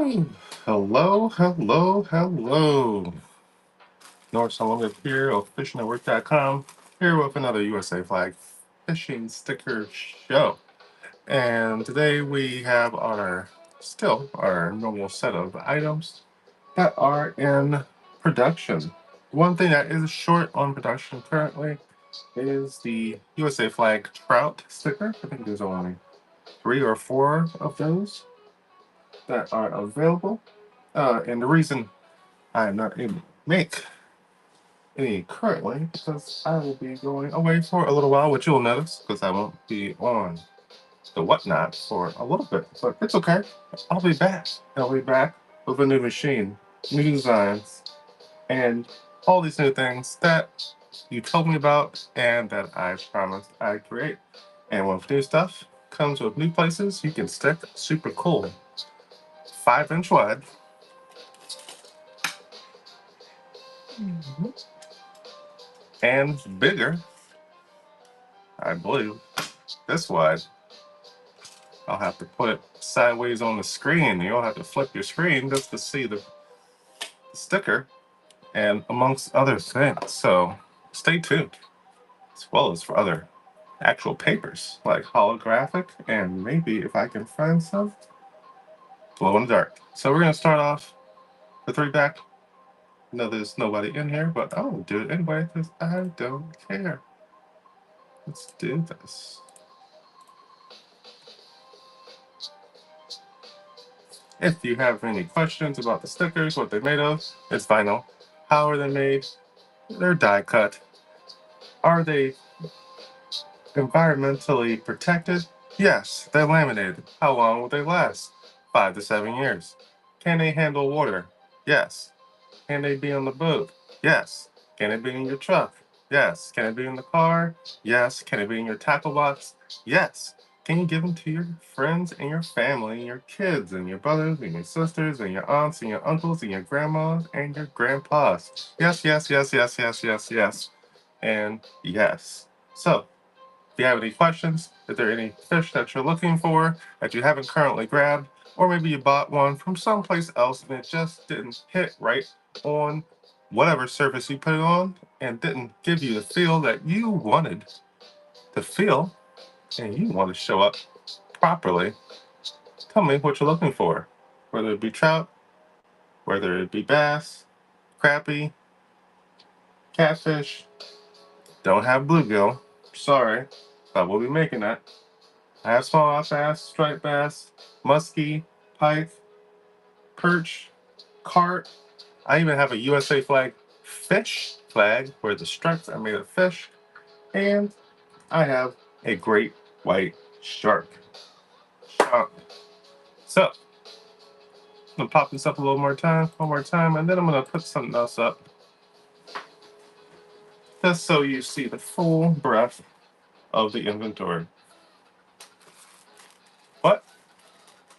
Hello, hello, hello. North Solomon here of fishnetwork.com, here with another USA Flag fishing sticker show. And today we have our normal set of items that are in production. One thing that is short on production currently is the USA Flag trout sticker. I think there's only 3 or 4 of those that are available. And the reason I'm not able to make any currently because I will be going away for a little while, which you'll notice because I won't be on the whatnot for a little bit. But it's okay. I'll be back. I'll be back with a new machine, new designs, and all these new things that you told me about and that I promised I'd create. And with new stuff comes with new places you can stick. Super cool. 5-inch wide. And bigger, I believe, this wide. I'll have to put it sideways on the screen. You'll have to flip your screen just to see the sticker and amongst other things. So stay tuned, as well as for other actual papers like holographic and maybe if I can find some glow in the dark. So we're going to start off the 3-pack. No, there's nobody in here, but I'll do it anyway because I don't care. Let's do this. If you have any questions about the stickers, what they're made of, it's vinyl. How are they made? They're die cut. Are they environmentally protected? Yes, they're laminated. How long will they last? 5 to 7 years. Can they handle water? Yes. Can they be on the boat? Yes. Can it be in your truck? Yes. Can it be in the car? Yes. Can it be in your tackle box? Yes. Can you give them to your friends and your family and your kids and your brothers and your sisters and your aunts and your uncles and your grandmas and your grandpas? Yes, yes, yes, yes, yes, yes, yes, and yes. So, if you have any questions, if there are any fish that you're looking for that you haven't currently grabbed, or maybe you bought one from someplace else and it just didn't hit right on whatever surface you put it on and didn't give you the feel that you wanted to feel and you want to show up properly, tell me what you're looking for. Whether it be trout, whether it be bass, crappie, catfish, don't have bluegill. Sorry, but we'll be making that. I have smallmouth bass, striped bass, muskie, pike, perch, carp. I even have a USA flag fish flag where the stripes are made of fish. And I have a great white shark. So, I'm gonna pop this up one more time, and then I'm gonna put something else up just so you see the full breadth of the inventory. But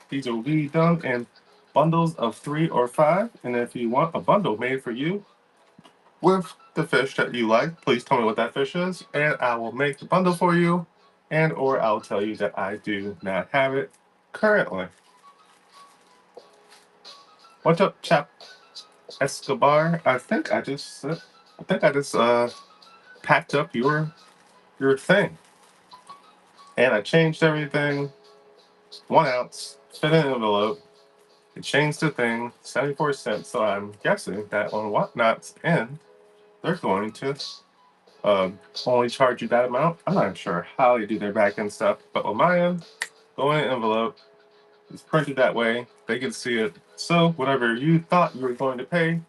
these will be done in bundles of 3 or 5, and if you want a bundle made for you with the fish that you like, please tell me what that fish is, and I will make the bundle for you, and or I'll tell you that I do not have it currently. What's up, chap Escobar? I think I just packed up your thing, and I changed everything. 1 ounce, fit in an envelope. It changed the thing, 74 cents. So I'm guessing that on Whatnot's end, they're going to only charge you that amount. I'm not sure how they do their back end stuff, but on my end, go in an envelope. It's printed that way. They can see it. So whatever you thought you were going to pay,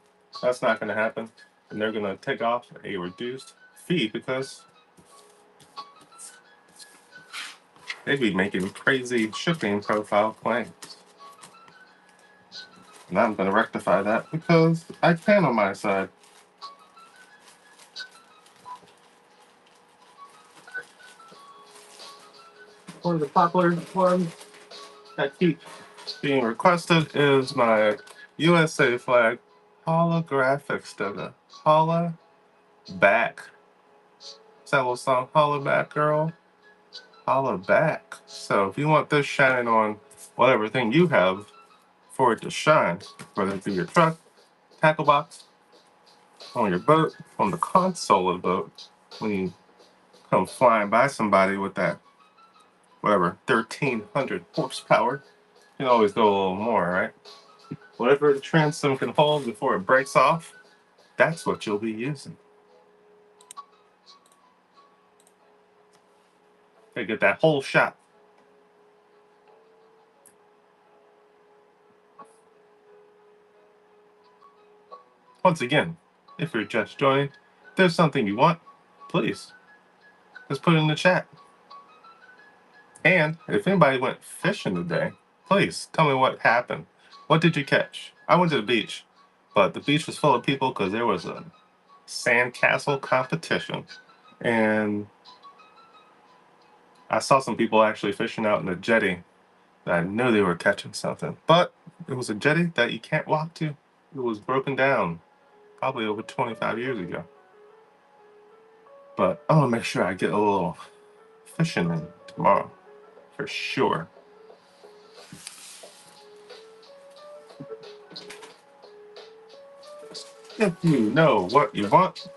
that's not going to happen, and they're going to take off a reduced fee because they'd be making crazy shipping profile claims. And I'm going to rectify that because I can on my side. One of the popular ones that keep being requested is my USA flag holographic sticker. Holla back. Is that little song? Holla back, girl. Holla back. So if you want this shining on whatever thing you have for it to shine, whether it be your truck, tackle box, on your boat, on the console of the boat. When you come flying by somebody with that, whatever, 1,300 horsepower, you can always go a little more, right? Whatever the transom can hold before it breaks off, that's what you'll be using. They get that whole shot. Once again, if you're just joining, if there's something you want, please just put it in the chat. And if anybody went fishing today, please tell me what happened. What did you catch? I went to the beach, but the beach was full of people because there was a sandcastle competition. And I saw some people actually fishing out in the jetty that I knew they were catching something. But it was a jetty that you can't walk to. It was broken down probably over 25 years ago. But I want to make sure I get a little fishing in tomorrow for sure. If you know what you want,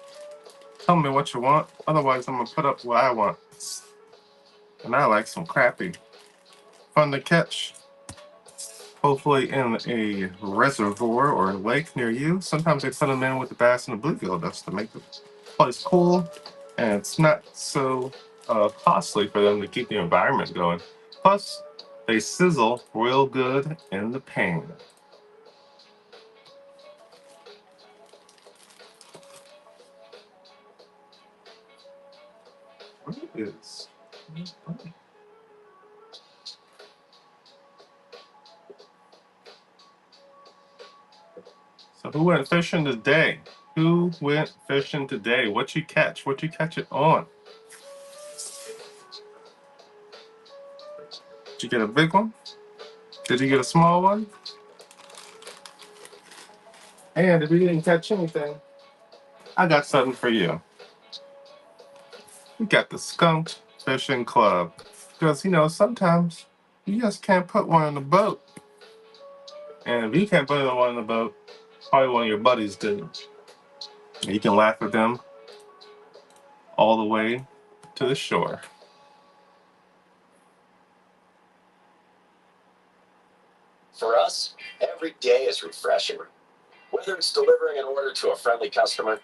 tell me what you want. Otherwise, I'm going to put up what I want. And I like some crappie. Fun to catch. Hopefully in a reservoir or a lake near you. Sometimes they put them in with the bass and the bluegill. That's to make the place cool. And it's not so costly for them to keep the environment going. Plus, they sizzle real good in the pan. What is? So who went fishing today? Who went fishing today? What you catch? What you catch it on? Did you get a big one? Did you get a small one? And if you didn't catch anything, I got something for you. We got the Skunked Fishing Club. Because, sometimes you just can't put one in the boat. And if you can't put one in the boat, probably one of your buddies did. You can laugh at them all the way to the shore. For us, every day is refreshing. Whether it's delivering an order to a friendly customer.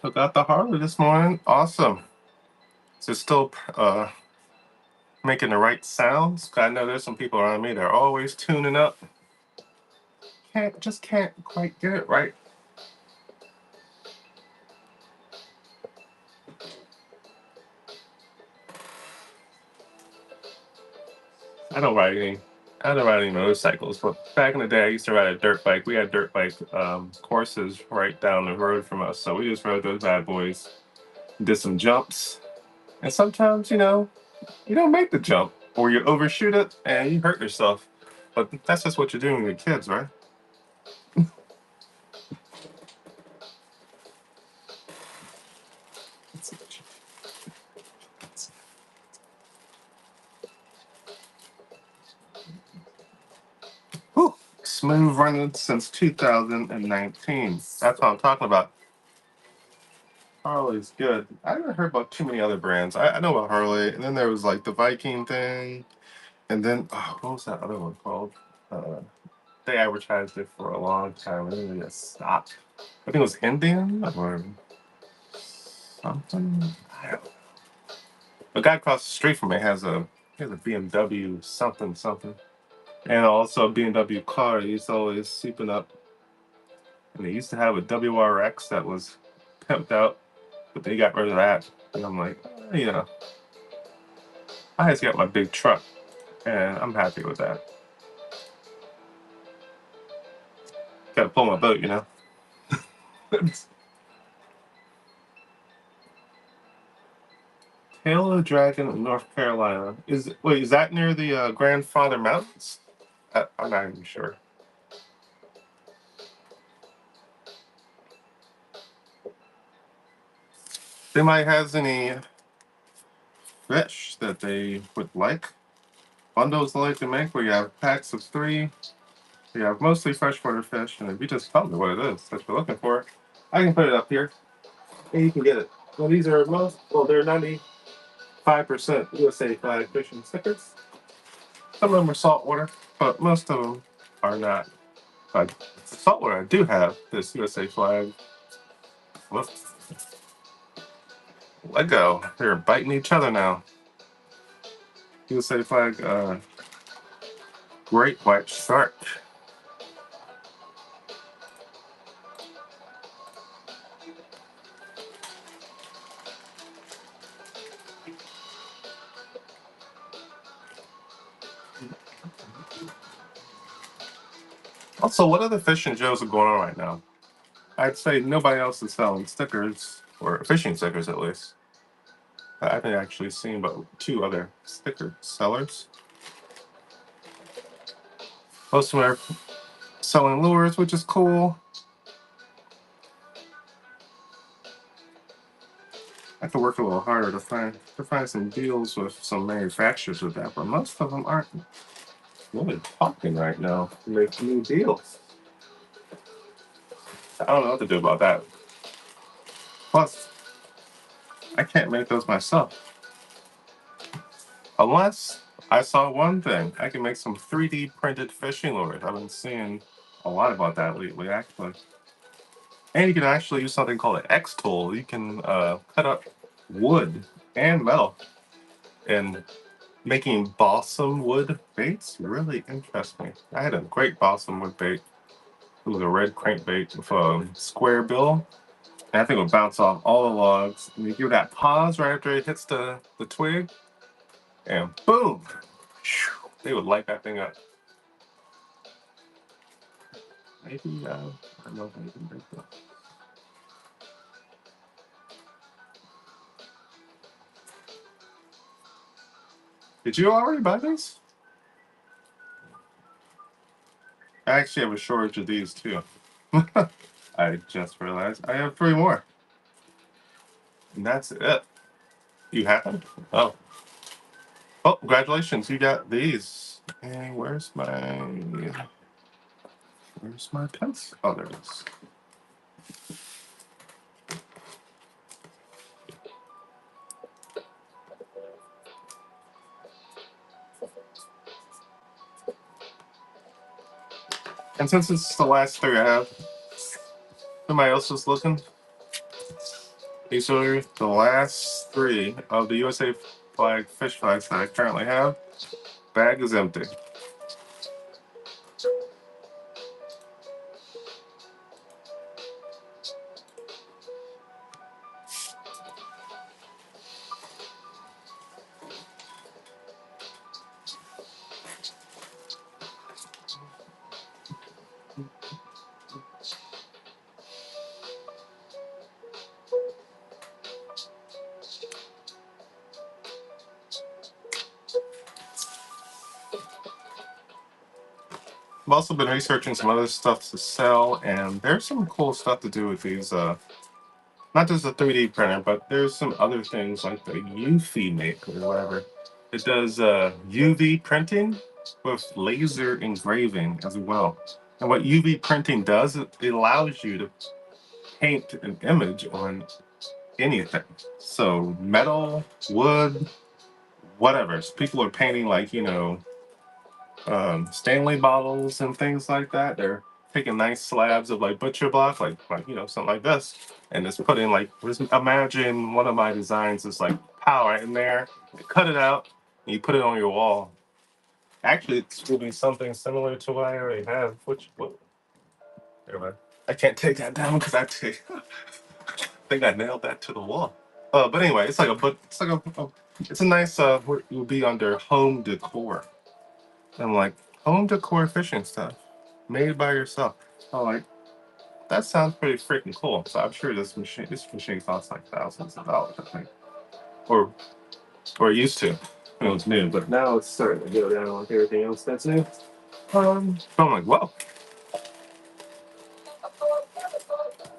Took out the Harley this morning. Awesome. Is it still making the right sounds? I know there's some people around me that are always tuning up. Can't quite get it right. I don't ride any motorcycles, but back in the day, I used to ride a dirt bike. We had dirt bike courses right down the road from us, so we just rode those bad boys, did some jumps, and sometimes, you don't make the jump, or you overshoot it and you hurt yourself. But that's just what you're doing with kids, right? Whew. Smooth running since 2019. That's what I'm talking about. Harley's good. I haven't heard about too many other brands. I know about Harley, and then there was like the Viking thing, and then what was that other one called? Uh, they advertised it for a long time, and then they just stopped. I think it was Indian or something. I don't know. A guy across the street from me has a BMW something something, and also a BMW car. He's always souping up, and they used to have a WRX that was pimped out, but they got rid of that. And I'm like, I just got my big truck, and I'm happy with that. Got to pull my boat. Tail of the Dragon in North Carolina. Is that near the Grandfather Mountains? I'm not even sure. If anybody has any fish that they would like, bundles I like to make where you have packs of 3. You have mostly freshwater fish, and if you just tell me what it is that you're looking for, I can put it up here and you can get it. Well, these are they're 95% USA flag fishing stickers. Some of them are saltwater, but most of them are not. But saltwater, I do have this USA flag. Look, let go. They're biting each other now. USA flag, great white shark. Also, what other fishing shows are going on right now? I'd say nobody else is selling stickers, or fishing stickers at least. I haven't actually seen but 2 other sticker sellers. Most of them are selling lures, which is cool. I have to work a little harder to find some deals with some manufacturers with that, but most of them aren't really talking right now to make new deals. I don't know what to do about that. Plus, I can't make those myself. Unless I saw one thing. I can make some 3D printed fishing lures. I've been seeing a lot about that lately, actually. And you can actually use something called an X tool. You can cut up wood and metal. And making balsam wood baits really interests me. I had a great balsam wood bait. It was a red crankbait with a square bill. And I think it would bounce off all the logs. And you give that pause right after it hits the twig, and boom! They would light that thing up. Maybe, I don't know if I can break that. Did you already buy these? I actually have a shortage of these too. I just realized I have 3 more. And that's it. You have them? Oh. Oh, congratulations, you got these. And where's my pencil? Oh, there it is. And since it's the last 3 I have, somebody else is looking. These are the last 3 of the USA flag fish flags that I currently have. Bag is empty. I've also been researching some other stuff to sell, and there's some cool stuff to do with these. Not just a 3D printer, but there's some other things like the UV Maker or whatever. It does UV printing with laser engraving as well. And what UV printing does, it allows you to paint an image on anything. So metal, wood, whatever. So people are painting like, Stanley bottles and things like that. They're taking nice slabs of like butcher block, like something like this, and just putting like just imagine one of my designs is like power in there. You cut it out and you put it on your wall. Actually, it's will be something similar to what I already have. Never mind. I can't take that down because think I nailed that to the wall. But anyway, it's like it's a nice it will be under home decor. I'm like, home decor fishing stuff made by yourself. I'm like, that sounds pretty freaking cool. So I'm sure this machine costs like thousands of dollars, I think. Or or it used to when it was new, but now it's starting to go down like everything else that's new. So I'm like, well,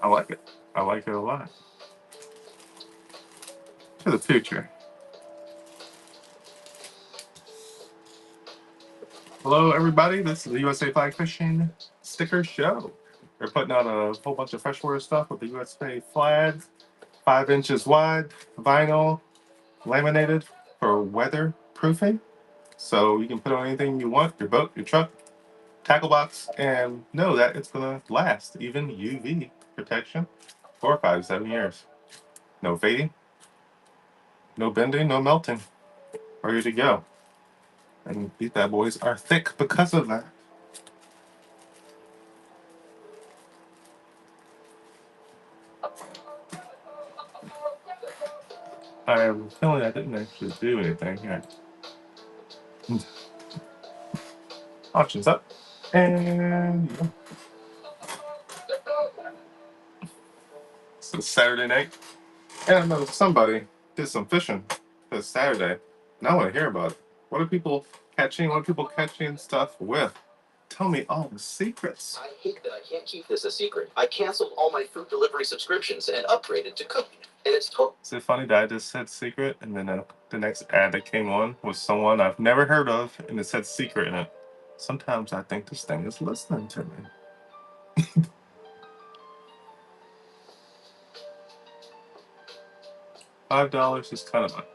I like it. I like it a lot. To the future. Hello, everybody. This is the USA Flag Fishing Sticker Show. They're putting out a whole bunch of freshwater stuff with the USA flag, 5 inches wide, vinyl, laminated for weather proofing. So you can put on anything you want, your boat, your truck, tackle box, and know that it's going to last, even UV protection, for 5 to 7 years. No fading, no bending, no melting. Ready to go. And these bad boys are thick because of that. I have a feeling I didn't actually do anything here. Options up. And it's Saturday night. And I know somebody did some fishing this Saturday. And I want to hear about it. What are people catching? What are people catching stuff with? Tell me all the secrets. I hate that I can't keep this a secret. I canceled all my food delivery subscriptions and upgraded to cooking. And it's total. Is it funny that I just said secret and then the next ad that came on was someone I've never heard of and it said secret in it? Sometimes I think this thing is listening to me. $5 is kind of much.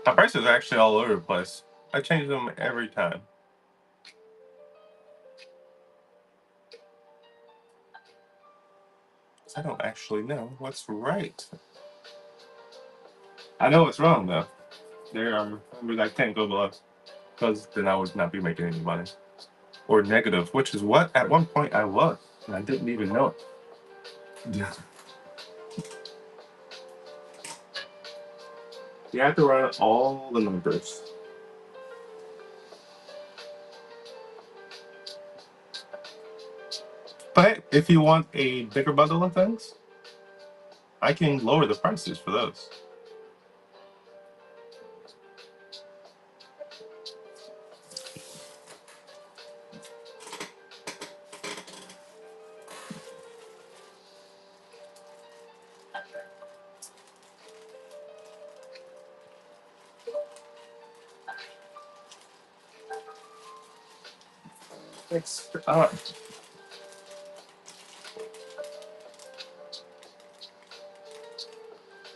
My prices are actually all over the place. I change them every time. I don't actually know what's right. I know what's wrong though. There are numbers I can't go below because then I would not be making any money. Or negative, which is what at one point I was, and I didn't even know it. You have to run all the numbers. But if you want a bigger bundle of things, I can lower the prices for those. It's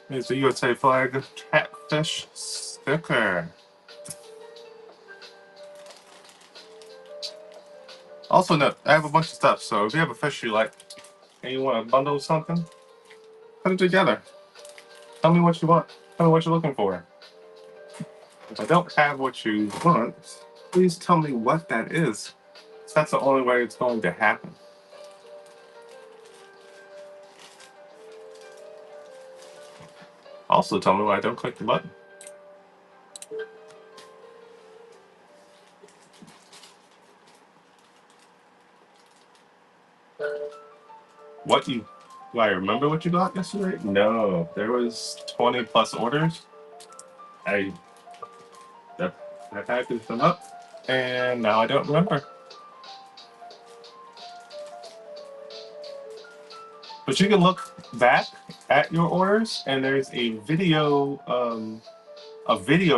here's the USA flag catfish sticker. Also, note, I have a bunch of stuff, so if you have a fish you like and you want to bundle something, put it together. Tell me what you want. Tell me what you're looking for. If I don't have what you want, please tell me what that is. That's the only way it's going to happen. Also, tell me why I don't click the button. What you? Do I remember what you got yesterday? No, there was 20 plus orders. I packaged them up, and now I don't remember. But you can look back at your orders, and there's a video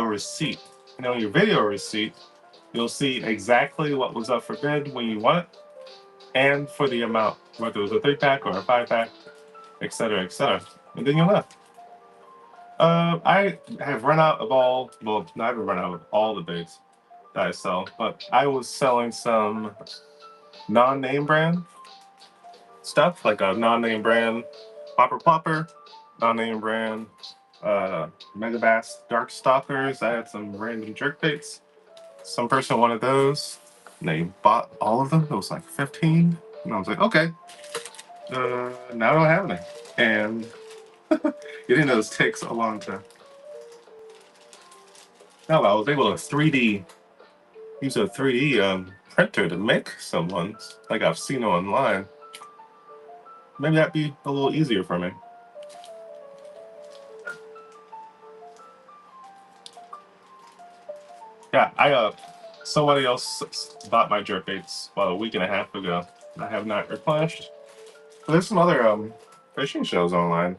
receipt. And on your video receipt, you'll see exactly what was up for bid when you want it, and for the amount, whether it was a 3-pack or a 5-pack, etc., etc. And then you'll know. I have run out of all. Well, I haven't run out of all the baits that I sell, but I was selling some non-name brand stuff, like a non-name brand Popper Plopper, non-name brand Megabass Dark Stalkers. I had some random jerk baits. Some person wanted those, and they bought all of them. It was like 15, and I was like, okay. Now I don't have any, and getting those takes a long time. Now I was able to 3D use a 3D printer to make some ones like I've seen online. Maybe that'd be a little easier for me. Yeah, I Somebody else bought my jerk baits about a week and a half ago. I have not replenished. But there's some other fishing shows online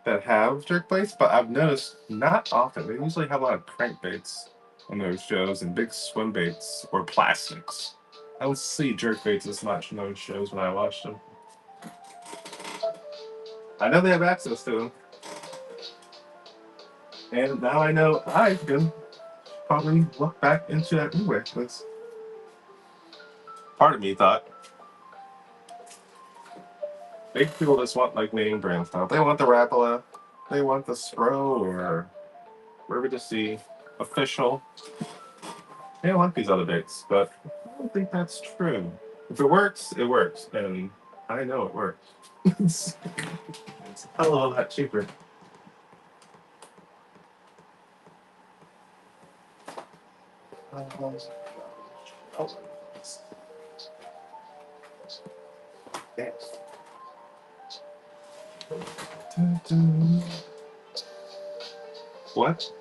that have jerk baits, but I've noticed not often. They usually have a lot of crankbaits on those shows and big swim baits or plastics. I don't see jerk baits as much in those shows when I watch them. I know they have access to them. And now I know I can probably look back into that anyway. Because part of me thought maybe people just want like name brand stuff. They want the Rapala, they want the Spro or River to Sea, Official. They don't want these other baits, but I don't think that's true. If it works, it works. And I know it works. It's a hell of a lot cheaper. Yes. What?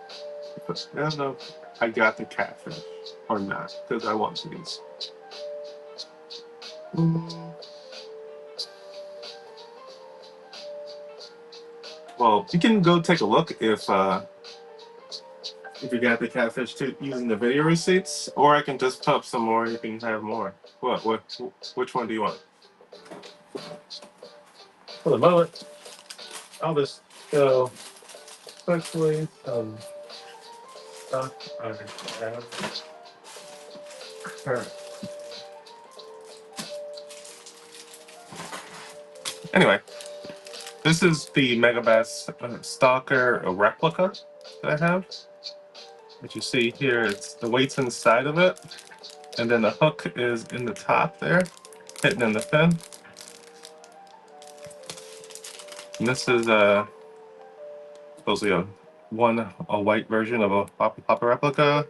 I don't know if I got the catfish or not because I want these. Well, you can go take a look if you got the catfish too using the video receipts, or I can just pop some more. You can have more. Which one do you want? For the moment, I'll just go quickly some stuff I have. Alright. Anyway, this is the Megabass Stalker replica that I have. What you see here, it's the weight's inside of it, and then the hook is in the top there, hitting in the fin. And this is supposedly a white version of a Papa replica.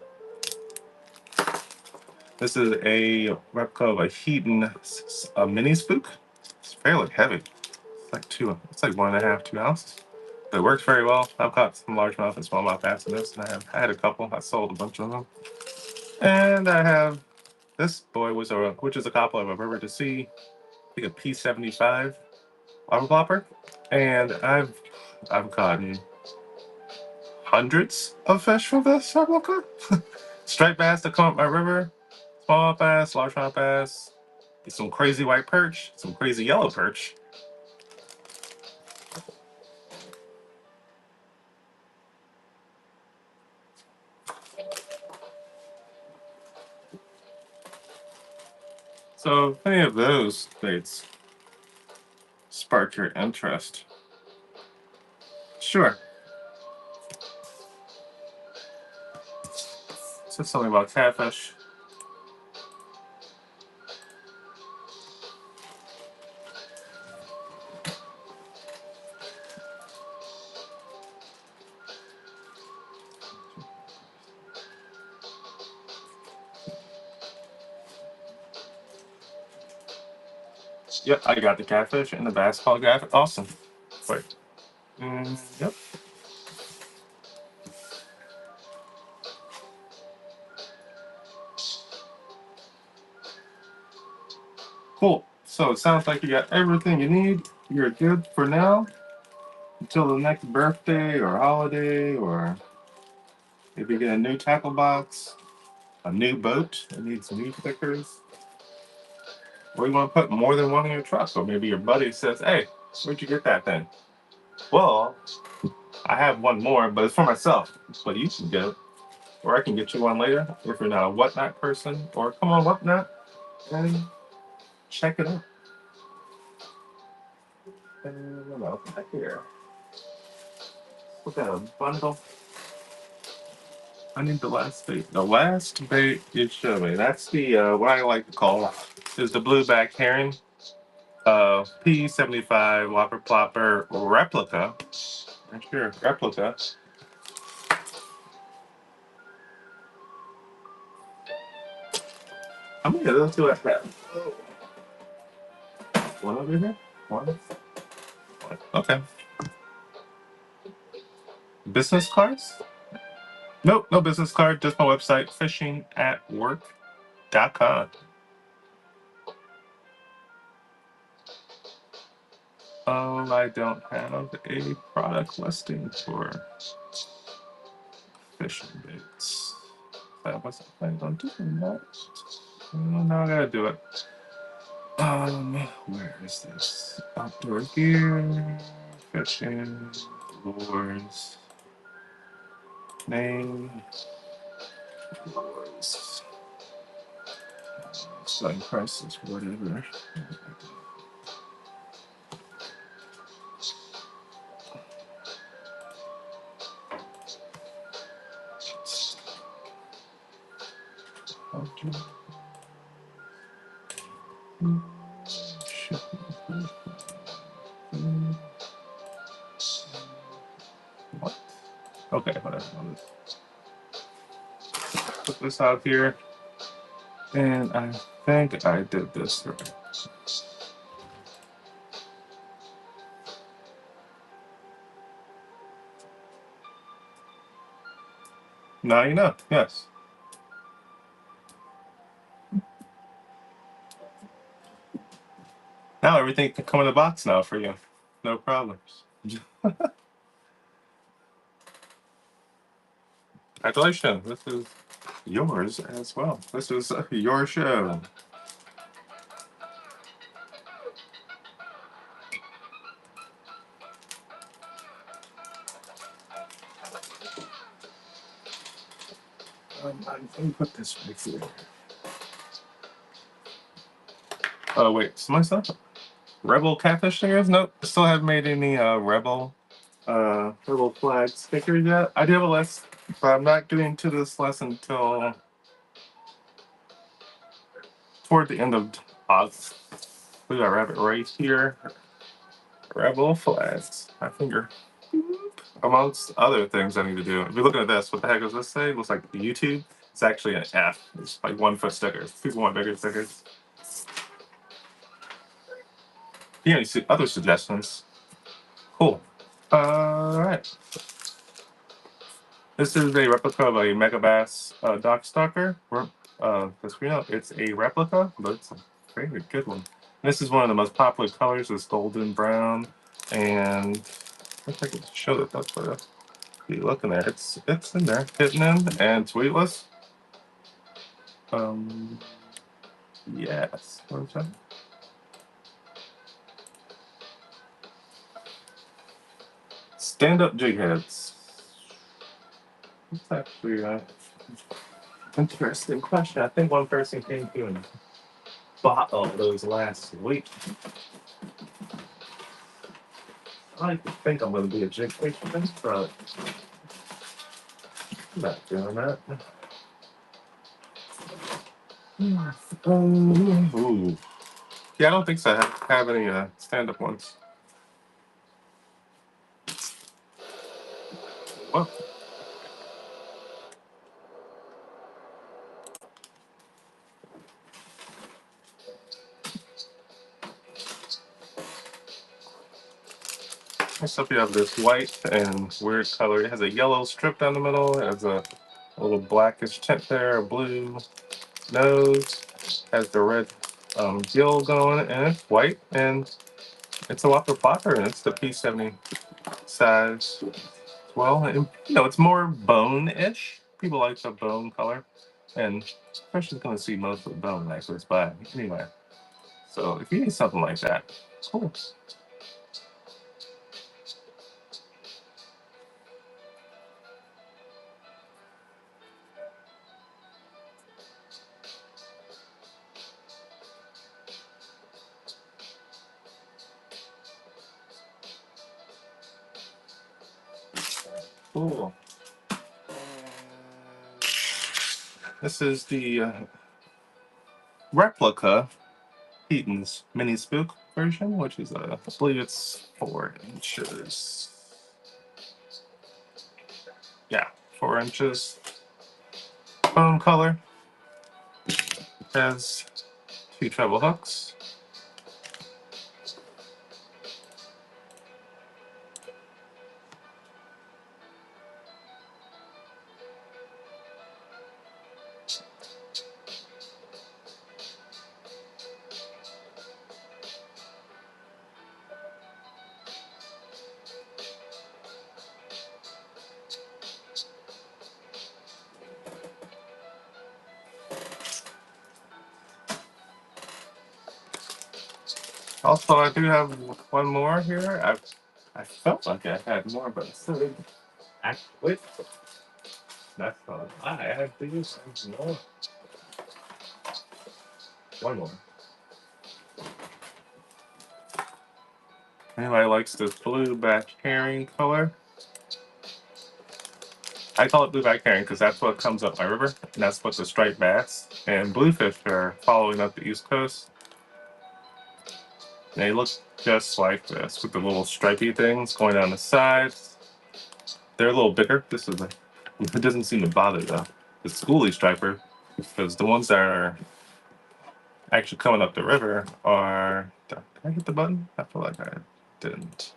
This is a replica of a Heaton mini spook. It's fairly heavy. It's like 1.5, 2 ounces. But it works very well. I've caught some largemouth and smallmouth bass in this, and I had a couple. I sold a bunch of them. And I have this boy which is a couple of a River to Sea, I think a P75 bobber plopper. And I've gotten hundreds of fish from this replica. Striped bass that come up my river, smallmouth bass, largemouth bass, some crazy white perch, some crazy yellow perch. So if any of those baits spark your interest, sure. Said something about catfish. Yep, I got the catfish and the bass called catfish. Awesome. Wait. Yep. Cool. So it sounds like you got everything you need. You're good for now until the next birthday or holiday, or if you get a new tackle box, a new boat that needs new stickers, or you want to put more than one in your truck, or maybe your buddy says, "Hey, where'd you get that thing?" Well, I have one more, but it's for myself. But you can get it, or I can get you one later if you're not a Whatnot person. Or come on Whatnot and check it out. And what else back here? Look at a bundle. I need the last bait. The last bait you showed me. That's the what I like to call is the blueback herring. P75 Whopper Plopper replica. I'm sure replica. How many of those do I have? One over here? One? Okay. Business cards? Nope, no business card, just my website, fishingatwork.com. Oh, I don't have a product listing for fishing baits. I wasn't planning on doing that. Now I gotta do it. Where is this? Outdoor gear, fishing, lures, name, lures, selling prices, whatever. Outdoor shipping. What? Okay, whatever. I'll just put this out here. And I think I did this right. Now you know, yes. Now everything can come in a box now for you. No problems. Congratulations. This is yours as well. This is your show. I'm going to put this right here. Oh, wait. Is my stuff? Rebel catfish stickers? Nope. Still haven't made any Rebel flag stickers yet. I do have a list, but I'm not getting to this list until toward the end of August. We got rabbit right here. Rebel flags. My finger. Amongst other things I need to do. If you're looking at this, what the heck does this say? It looks like YouTube. It's actually an F. It's like 1 foot stickers. People want bigger stickers. You know, see other suggestions. Cool. All right. This is a replica of a Megabass Dock Stalker. Because we know it's a replica, but it's a very good one. This is one of the most popular colors. It's golden brown, and if I can show that, that's better. You looking there? It's in there, hidden in, and it's weightless. Yes. What was that? Stand-up jig heads. That's actually an interesting question. I think one person came to and bought all those last week. I like to think I'm going to be a jig fisherman, but I'm not doing that. Ooh. Yeah, I don't think so. I have any stand-up ones. Well, next up you have this white and weird color. It has a yellow strip down the middle. It has a little blackish tint there, a blue nose. Has the red gill going, and it's white, and it's a Whopper Plopper, and it's the P70 size as well. And, you know, it's more bone-ish. People like the bone color, and especially going to see most of the bone actually. But anyway, so if you need something like that, cool. Cool. This is the replica Eaton's Mini Spook version, which is, I believe it's 4 inches. Yeah, 4 inches. Bone color. Has 2 treble hooks. Also, I do have one more here. I felt like I had more, but wait, that's not a lie. I have these. More. One more. Anybody likes this blue back herring color? I call it blue back herring because that's what comes up my river, and that's what the striped bass and bluefish are following up the east coast. They look just like this with the little stripy things going down the sides. They're a little bigger. This is it doesn't seem to bother the schoolie striper because the ones that are actually coming up the river are. Did I hit the button? I feel like I didn't.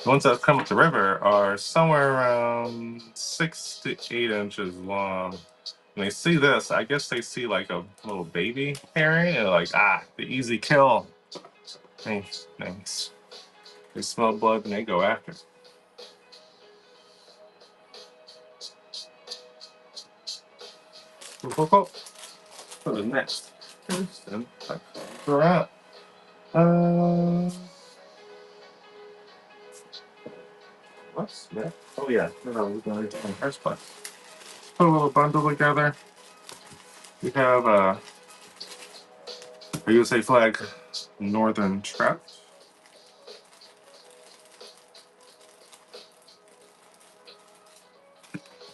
The ones that come up the river are somewhere around 6 to 8 inches long. When they see this, I guess they see like a little baby herring and they're like, the easy kill. Thanks. They smell blood and they go after. Cool. For the next person, we're out. What's that? Oh yeah, no, we're going to the first place. Put a little bundle together. We have a USA flag northern trout.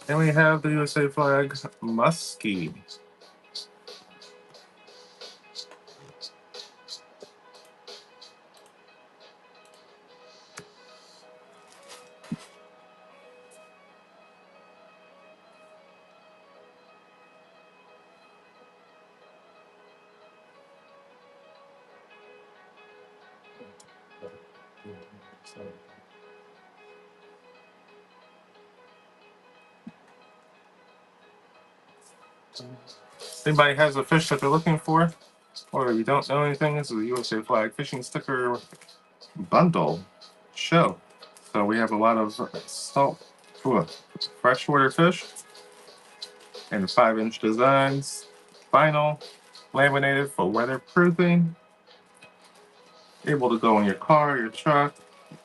And we have the USA flag muskie. Anybody has a fish that they're looking for, or you don't know anything, this is a USA flag fishing sticker bundle show. So we have a lot of freshwater fish and 5-inch designs, vinyl, laminated for weatherproofing, able to go in your car, your truck,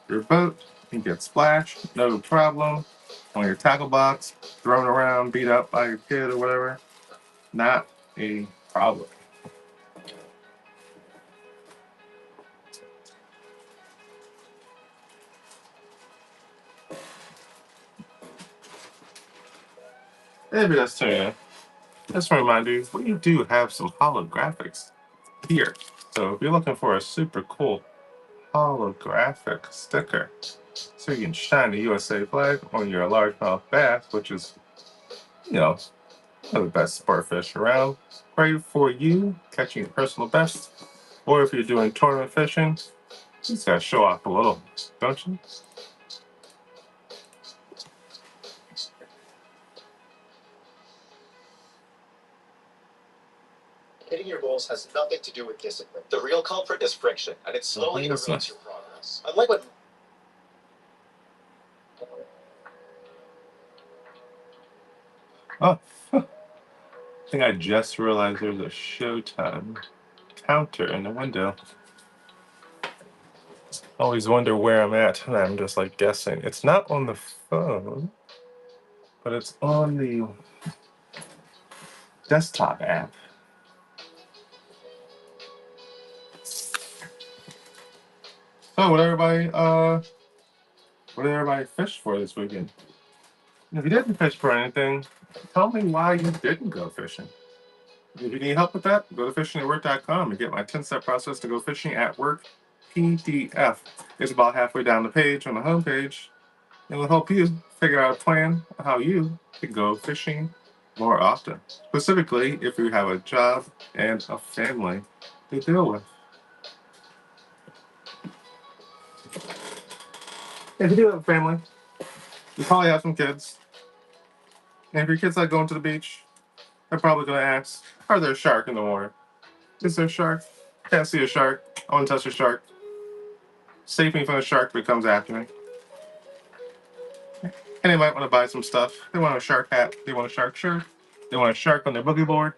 your boat, and get splashed, no problem. On your tackle box, thrown around, beat up by your kid or whatever, not a problem. Maybe that's too. Just a reminder, we do have some holographics here. So if you're looking for a super cool holographic sticker, so you can shine the USA flag on your largemouth bass, which is, one of the best sport fish around. Great for you catching your personal best, or if you're doing tournament fishing, you just gotta show off a little, don't you? Hitting your goals has nothing to do with discipline. The real culprit is friction, and it slowly erodes your progress. Unlike what. Oh, I think I just realized there's a Showtime counter in the window. Always wonder where I'm at, and I'm just like guessing. It's not on the phone, but it's on the desktop app. So what did everybody fish for this weekend? If you didn't fish for anything, tell me why you didn't go fishing. If you need help with that, go to fishingatwork.com and get my 10-step process to go fishing at work PDF. It's about halfway down the page on the homepage. It will help you figure out a plan of how you can go fishing more often. Specifically, if you have a job and a family to deal with. If you do have a family, you probably have some kids. And if your kids like going to the beach, they're probably going to ask, are there a shark in the water? Is there a shark? Can't see a shark. I want to touch a shark. Save me from the shark that comes after me. And they might want to buy some stuff. They want a shark hat. They want a shark shirt. They want a shark on their boogie board.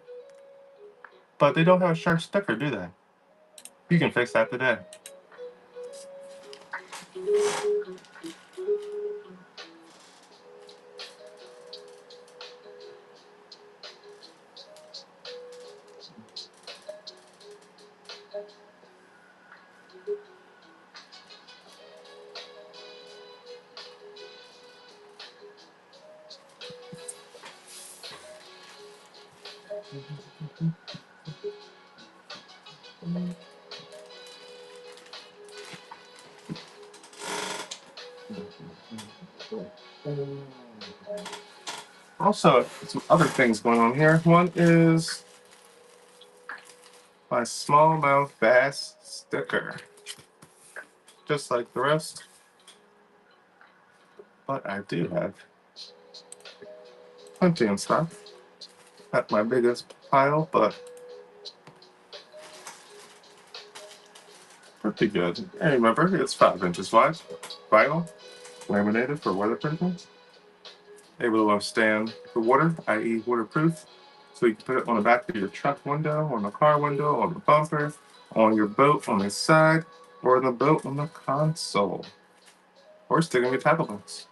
But they don't have a shark sticker, do they? You can fix that today. Also, some other things going on here. One is my smallmouth bass sticker, just like the rest, but I do have plenty in stock. Not my biggest pile, but pretty good. And remember, it's 5 inches wide, vinyl, laminated for weatherproofing, able to withstand the water, i.e. waterproof. So you can put it on the back of your truck window, on the car window, on the bumper, on your boat on the side, or in the boat on the console, or stick in your tackle box.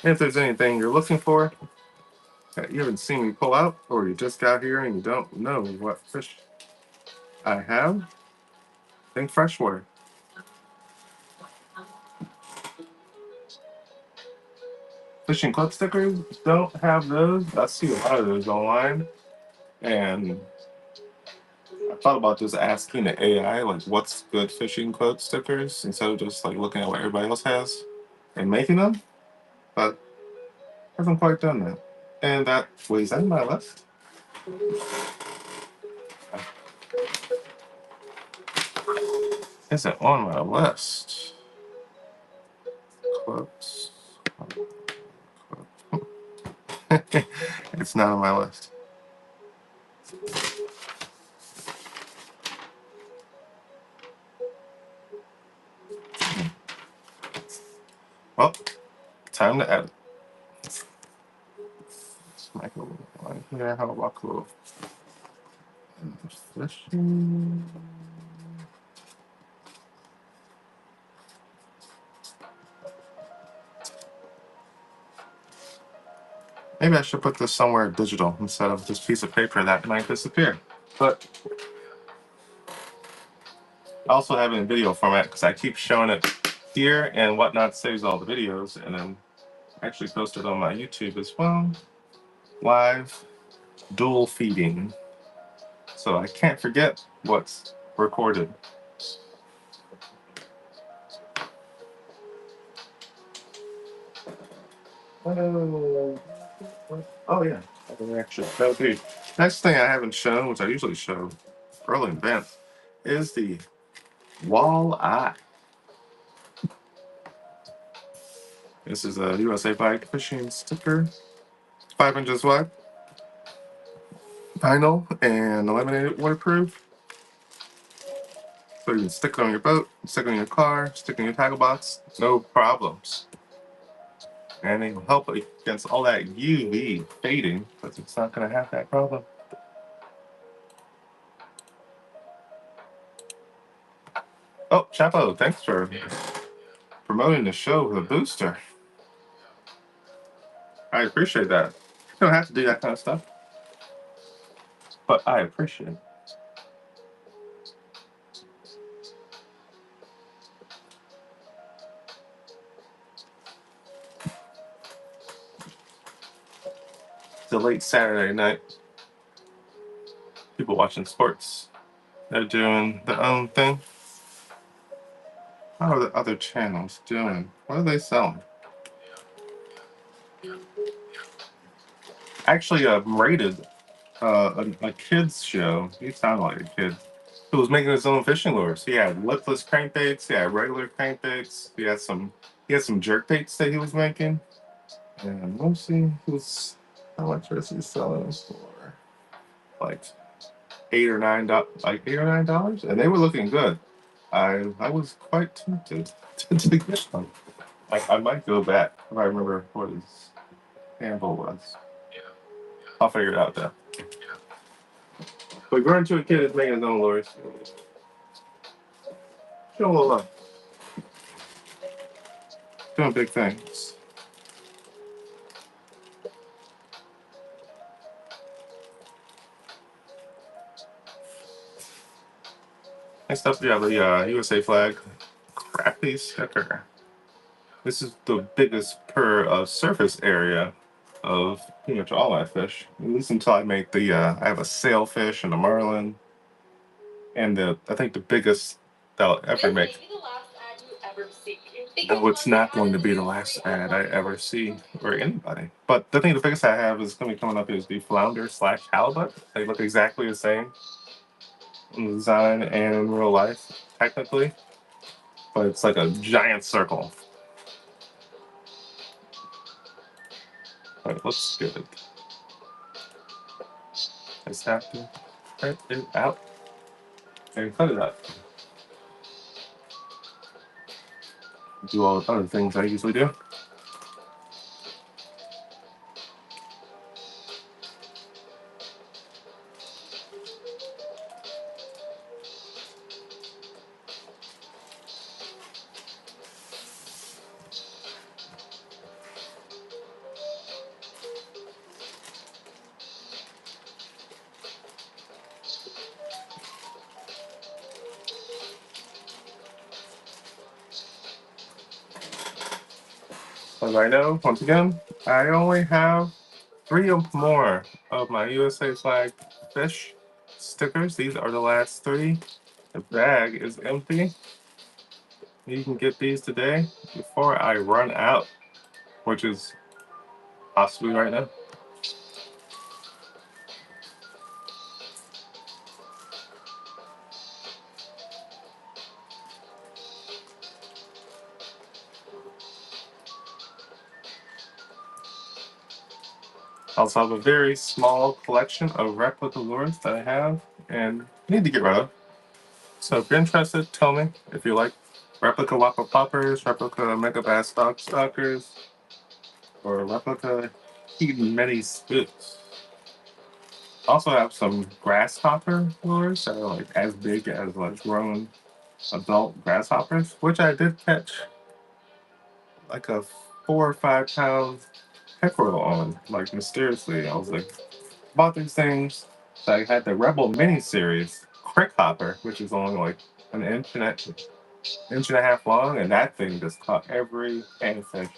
If there's anything you're looking for that you haven't seen me pull out, or you just got here and you don't know what fish I have, think freshwater. Fishing club stickers don't have those. I see a lot of those online, and I thought about just asking the AI like what's good fishing club stickers instead of just like looking at what everybody else has and making them, but I haven't quite done that. And that is that on my list? Is it on my list? Clubs. It's not on my list. Well, time to edit. Michael, yeah, how about cool? Fishing. Maybe I should put this somewhere digital instead of this piece of paper that might disappear. But I also have it in video format because I keep showing it here, and Whatnot saves all the videos and then actually post it on my YouTube as well. Live dual feeding. So I can't forget what's recorded. Oh yeah. Actually, okay. Next thing I haven't shown, which I usually show early in advance, is the walleye. This is a USA Bike Fishing sticker, 5 inches wide, vinyl, and laminated waterproof. So you can stick it on your boat, stick it on your car, stick it in your tackle box, no problems. And it will help against all that UV fading, because it's not going to have that problem. Oh, Chapo, thanks for promoting the show with a booster. I appreciate that. You don't have to do that kind of stuff, but I appreciate it. It's a late Saturday night. People watching sports. They're doing their own thing. How are the other channels doing? What are they selling? Actually, rated a kid's show. He sounded like a kid. Who was making his own fishing lures. He had lipless crankbaits. He had regular crankbaits. He had some jerk baits that he was making. And let's see, how much was he selling for? Like $8 or $9, and they were looking good. I was quite tempted to get one. I might go back if I remember what his handle was. I'll figure it out though. But growing to a kid is making his own lures. Show a little love. Doing big things. Next up, we have the USA flag crappie sticker. This is the biggest per surface area of pretty much all my fish. At least until I make the, I have a sailfish and a marlin, and I think the biggest that I'll ever make. No, it's not going to be the last ad I ever see or anybody. But I think the biggest I have is going to be coming up is the flounder slash halibut. They look exactly the same in design and in real life, technically, but it's like a giant circle. But it looks good. I just have to cut it out and cut it up. Do all the other things I usually do. As I know, once again, I only have 3 or more of my USA flag fish stickers. These are the last 3. The bag is empty. You can get these today before I run out, which is possibly right now. I also have a very small collection of replica lures that I have and need to get rid of. So if you're interested, tell me if you like replica Whopper Poppers, replica Mega Bass Dog Stalkers, or replica Heaton Many Spooks. Also have some grasshopper lures that are like as big as like grown adult grasshoppers, which I did catch like a 4 or 5 pound pickerel on, like mysteriously. I was like, bought these things. So I had the Rebel mini series Crick Hopper, which is only like an inch and a half long, and that thing just caught every panfish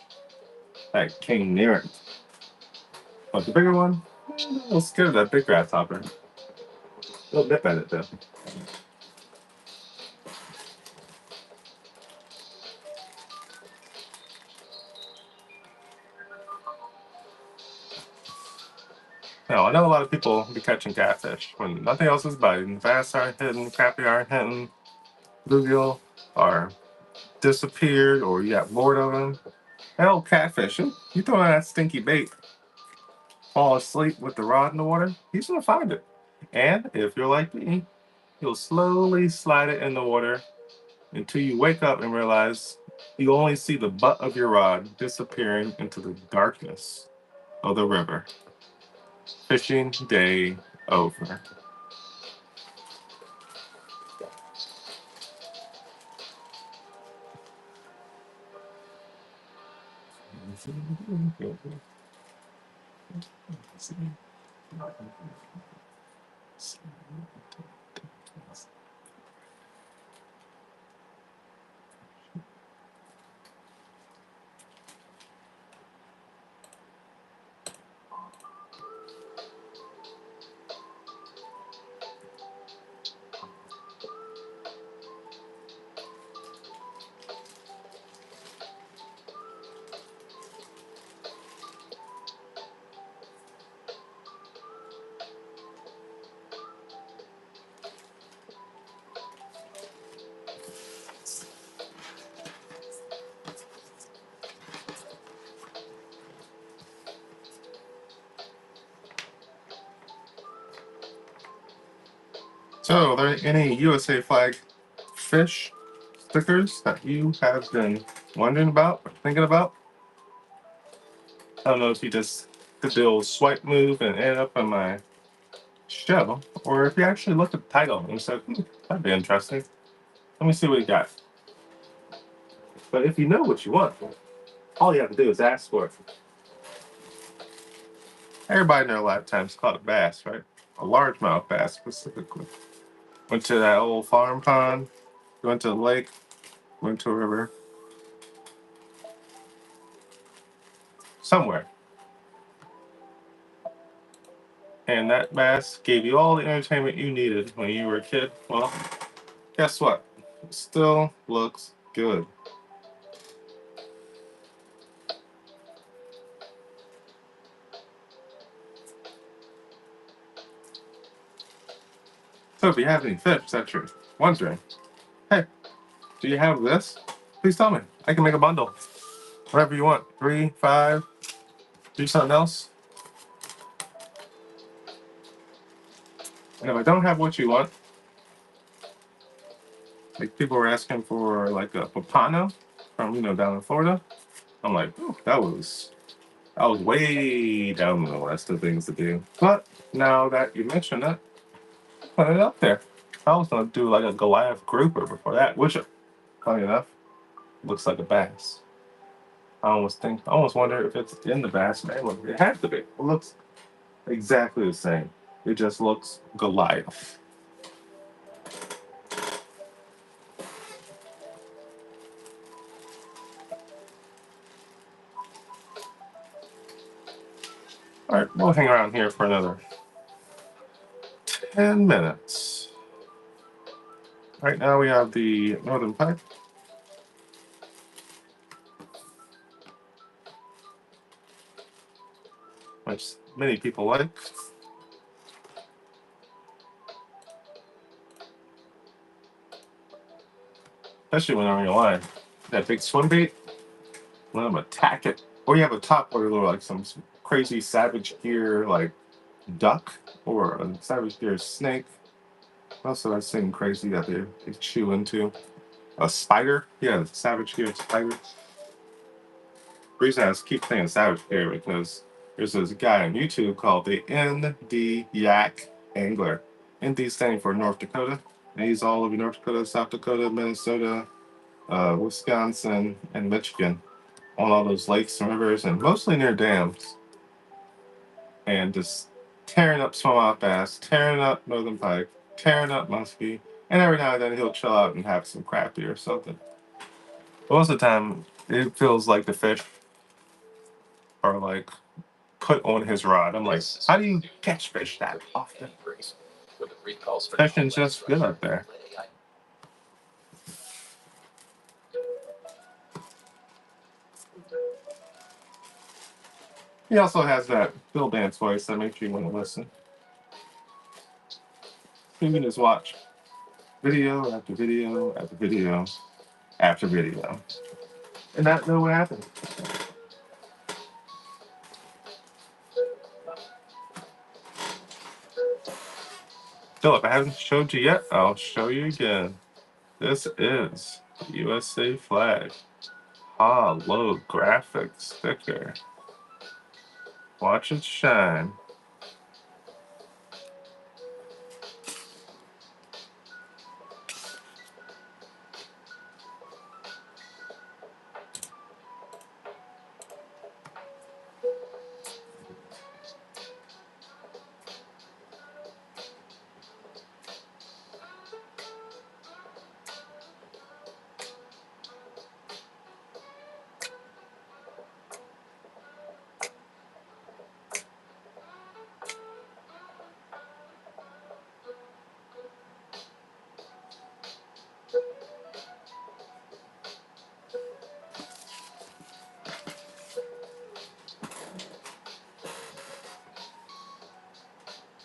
that came near it. But the bigger one, a little scared of that big grasshopper. A little nip at it though. Now, I know a lot of people be catching catfish when nothing else is biting. Bass aren't hitting, crappie aren't hitting, bluegill are disappeared, or you got bored of them. Hell, catfish, you throw in that stinky bait, fall asleep with the rod in the water, he's gonna find it. And if you're like me, you'll slowly slide it in the water until you wake up and realize you only see the butt of your rod disappearing into the darkness of the river. Fishing day over. So, are there any USA flag fish stickers that you have been wondering about, or thinking about? I don't know if you just did the old swipe move and ended up on my show, or if you actually looked at the title and said, that'd be interesting. Let me see what you got. But if you know what you want, all you have to do is ask for it. Everybody in their lifetimes caught a bass, right? A largemouth bass specifically. Went to that old farm pond, went to the lake, went to a river, somewhere. And that bass gave you all the entertainment you needed when you were a kid. Well, guess what? It still looks good. So if you have any fish that you're wondering, hey, do you have this? Please tell me. I can make a bundle. Whatever you want. 3, 5, do something else. And if I don't have what you want, like people were asking for like a papano from down in Florida. I'm like, ooh, that was way down the list of things to do. But now that you mention it, put it up there. I was gonna do like a Goliath grouper before that, which, funny enough, looks like a bass. I almost wonder if it's in the bass name. It has to be. It looks exactly the same. It just looks Goliath. All right, we'll hang around here for another 10 minutes. Right now we have the Northern Pike, which many people like. Especially when they're on your line. That big swim bait, let them attack it. Or you have a top order like some crazy Savage Gear like duck or a Savage Gear snake. Also, I've seen crazy that they chew into a spider. Yeah, Savage Gear spider. The reason I keep saying Savage Gear because there's this guy on YouTube called the ND Yak Angler. ND standing for North Dakota. And he's all over North Dakota, South Dakota, Minnesota, Wisconsin, and Michigan, on all those lakes and rivers, and mostly near dams, and just tearing up smallmouth bass, tearing up northern pike, tearing up muskie, and every now and then he'll chill out and have some crappie or something. But most of the time, it feels like the fish are like put on his rod. I'm like, how do you catch fish that often? Fishing's just good up there. He also has that Bill Dance voice that makes you want to listen. You can just watch video after video after video after video and not know what happened. Philip, I haven't showed you yet. I'll show you again. This is the USA flag holographic sticker. Watch it shine.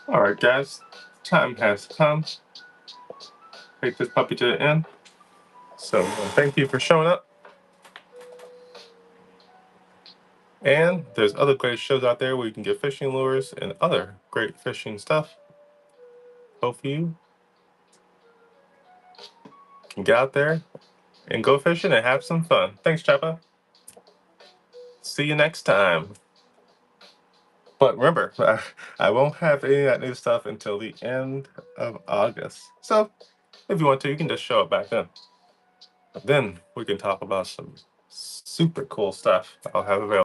All right, guys, time has come. Take this puppy to the end. So thank you for showing up. And there's other great shows out there where you can get fishing lures and other great fishing stuff. Hopefully you can get out there and go fishing and have some fun. Thanks, Choppa. See you next time. But remember, I won't have any of that new stuff until the end of August. So if you want to, you can just show up back then. Then we can talk about some super cool stuff I'll have available.